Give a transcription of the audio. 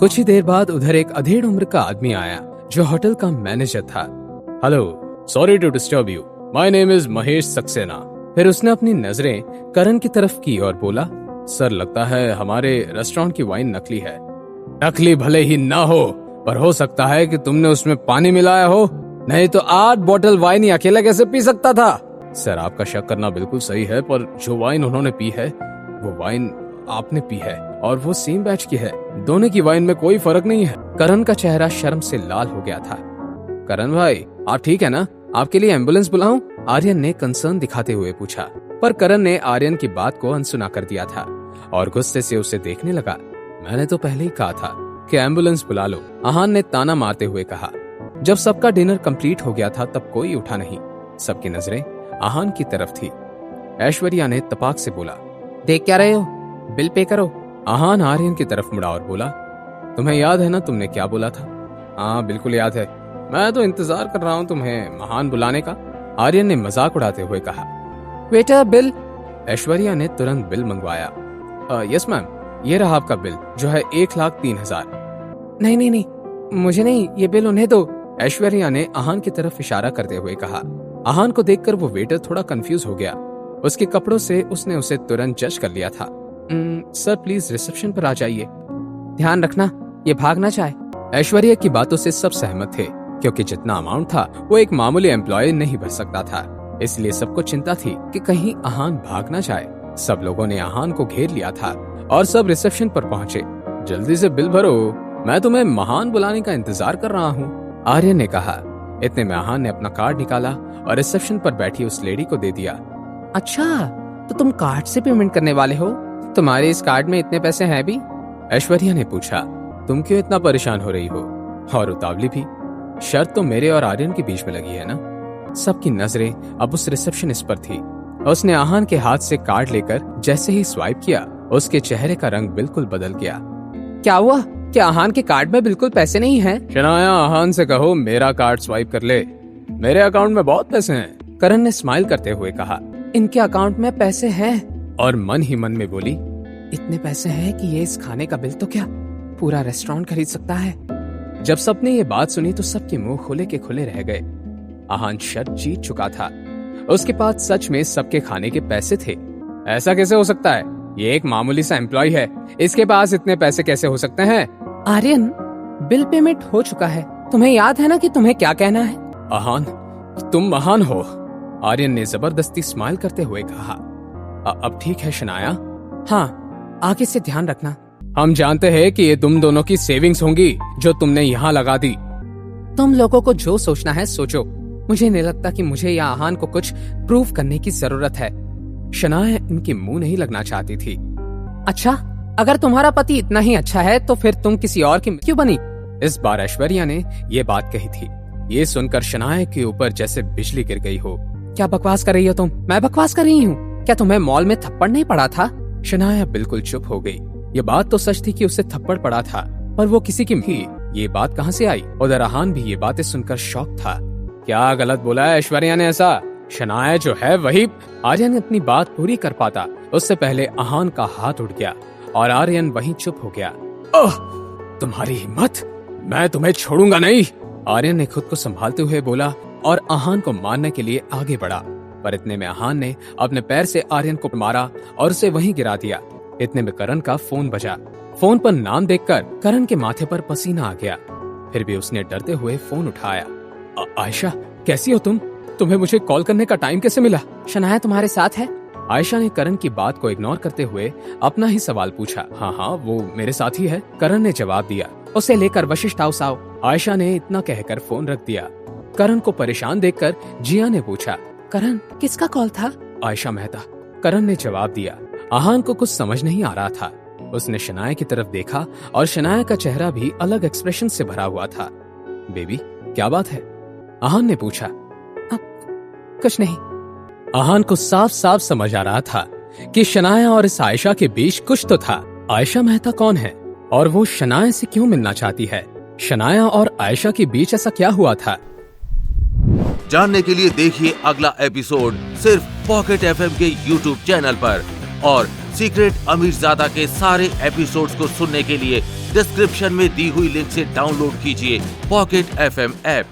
कुछ ही देर बाद उधर एक अधेड़ उम्र का आदमी आया जो होटल का मैनेजर था। Hello, sorry to disturb you, my name is Mahesh Saxena. फिर उसने अपनी नजरें करण की तरफ की और बोला, सर लगता है हमारे रेस्टोरेंट की वाइन नकली है। नकली भले ही ना हो, पर हो सकता है कि तुमने उसमें पानी मिलाया हो, नहीं तो 8 बोतल वाइन ही अकेला कैसे पी सकता था। सर आपका शक करना बिल्कुल सही है, पर जो वाइन उन्होंने पी है वो वाइन आपने पी है और वो सेम बैच की है। दोनों की वाइन में कोई फर्क नहीं है। करण का चेहरा शर्म से लाल हो गया था। करण भाई आप ठीक है ना? आपके लिए एम्बुलेंस बुलाऊं? आर्यन ने कंसर्न दिखाते हुए पूछा, पर करण ने आर्यन की बात को अनसुना कर दिया था और गुस्से से उसे देखने लगा। मैंने तो पहले ही कहा था कि एम्बुलेंस बुला लो, आहान ने ताना मारते हुए कहा। जब सबका डिनर कंप्लीट हो गया था तब कोई उठा नहीं। सबकी नजरें आहान की तरफ थी। ऐश्वर्या ने तपाक से बोला, देख क्या रहे हो, बिल पे करो। आहान आर्यन की तरफ मुड़ा और बोला, तुम्हें याद है ना तुमने क्या बोला था? हाँ बिल्कुल याद है, मैं तो इंतजार कर रहा हूँ तुम्हें महान बुलाने का, आर्यन ने मजाक उड़ाते हुए कहा। Waiter bill. ऐश्वर्या ने तुरंत बिल मंगवाया। यस मैम, ये रहा आपका बिल जो है 1,03,000। नहीं नहीं नहीं, मुझे नहीं, ये बिल उन्हें दो, ऐश्वर्या ने आहान की तरफ इशारा करते हुए कहा। आहान को देखकर वो वेटर थोड़ा कंफ्यूज हो गया। उसके कपड़ों से उसने उसे तुरंत जज कर लिया था। सर प्लीज रिसेप्शन पर आ जाइए, ध्यान रखना ये भाग ना जाए। ऐश्वर्या की बातों से सब सहमत थे, क्योंकि जितना अमाउंट था वो एक मामूली एम्प्लॉय नहीं भर सकता था। इसलिए सबको चिंता थी कि कहीं आहान भाग ना जाए। सब लोगों ने आहान को घेर लिया था और सब रिसेप्शन पर पहुंचे। जल्दी से बिल भरो, मैं तुम्हें महान बुलाने का इंतजार कर रहा हूँ, आर्यन ने कहा। इतने में आहान ने अपना कार्ड निकाला और रिसेप्शन पर बैठी उस लेडी को दे दिया। अच्छा, तो तुम कार्ड से पेमेंट करने वाले हो? तुम्हारे इस कार्ड में इतने पैसे हैं भी? ऐश्वर्या ने पूछा। तुम क्यों इतना परेशान हो रही हो, और उतावली भी? शर्त तो मेरे और आर्यन के बीच में लगी है ना। सबकी नजरें अब उस रिसेप्शनिस्ट पर थी। उसने आहान के हाथ से कार्ड लेकर जैसे ही स्वाइप किया, उसके चेहरे का रंग बिल्कुल बदल गया। क्या हुआ? क्या आहान के कार्ड में बिल्कुल पैसे नहीं हैं? शनाया, आहान से कहो मेरा कार्ड स्वाइप कर ले, मेरे अकाउंट में बहुत पैसे हैं, करण ने स्माइल करते हुए कहा। इनके अकाउंट में पैसे हैं? और मन ही मन में बोली, इतने पैसे हैं कि ये इस खाने का बिल तो क्या पूरा रेस्टोरेंट खरीद सकता है। जब सबने ये बात सुनी तो सबके मुंह खुले के खुले रह गए। आहान शर्त जीत चुका था, उसके पास सच में सबके खाने के पैसे थे। ऐसा कैसे हो सकता है? ये एक मामूली सा एम्प्लॉय है, इसके पास इतने पैसे कैसे हो सकते हैं? आर्यन, बिल पेमेंट हो चुका है, तुम्हें याद है ना कि तुम्हें क्या कहना है? आहान, तुम महान हो, आर्यन ने जबरदस्ती स्माइल करते हुए कहा। अब ठीक है शनाया? हाँ, आगे से ध्यान रखना। हम जानते हैं कि ये तुम दोनों की सेविंग्स होंगी जो तुमने यहाँ लगा दी। तुम लोगों को जो सोचना है सोचो, मुझे नहीं लगता कि मुझे या आहान को कुछ प्रूव करने की जरूरत है। शनाया इनके मुंह नहीं लगना चाहती थी। अच्छा, अगर तुम्हारा पति इतना ही अच्छा है तो फिर तुम किसी और की क्यों बनी? इस बार ऐश्वर्या ने ये बात कही थी। ये सुनकर शनाया के ऊपर जैसे बिजली गिर गई हो। क्या बकवास कर रही हो तुम? मैं बकवास कर रही हूँ? क्या तुम्हें मॉल में थप्पड़ नहीं पड़ा था? शनाया बिल्कुल चुप हो गई। ये बात तो सच थी कि उसे थप्पड़ पड़ा था, पर वो किसी की भी ये बात कहाँ से आई? उधर आहान भी ये बातें सुनकर शॉक था। क्या गलत बोला है ऐश्वर्या ने ऐसा? शनाया जो है वही। आर्यन अपनी बात पूरी कर पाता उससे पहले आहान का हाथ उठ गया और आर्यन वहीं चुप हो गया। ओह, तुम्हारी हिम्मत, मैं तुम्हें छोड़ूंगा नहीं, आर्यन ने खुद को संभालते हुए बोला और आहान को मारने के लिए आगे बढ़ा। पर इतने में आहान ने अपने पैर से आर्यन को मारा और उसे वहीं गिरा दिया। इतने में करण का फोन बजा। फोन पर नाम देखकर करण के माथे पर पसीना आ गया, फिर भी उसने डरते हुए फोन उठाया। आयशा, कैसी हो तुम? तुम्हें मुझे कॉल करने का टाइम कैसे मिला? शनाया तुम्हारे साथ है? आयशा ने करण की बात को इग्नोर करते हुए अपना ही सवाल पूछा। हाँ हाँ, वो मेरे साथ ही है, करण ने जवाब दिया। उसे लेकर वशिष्ठ हाउस आओ, आयशा ने इतना कहकर फोन रख दिया। करण को परेशान देखकर जिया ने पूछा, करण किसका कॉल था? आयशा मेहता, करण ने जवाब दिया। आहान को कुछ समझ नहीं आ रहा था। उसने शनाया की तरफ देखा और शनाया का चेहरा भी अलग एक्सप्रेशन से भरा हुआ था। बेबी क्या बात है? आहान ने पूछा। अब कुछ नहीं। आहान को साफ साफ समझ आ रहा था कि शनाया और इस आयशा के बीच कुछ तो था। आयशा मेहता कौन है और वो शनाया से क्यों मिलना चाहती है? शनाया और आयशा के बीच ऐसा क्या हुआ था? जानने के लिए देखिए अगला एपिसोड सिर्फ पॉकेट एफएम के यूट्यूब चैनल पर और सीक्रेट अमीरजादा के सारे एपिसोड्स को सुनने के लिए डिस्क्रिप्शन में दी हुई लिंक से डाउनलोड कीजिए पॉकेट FM ऐप।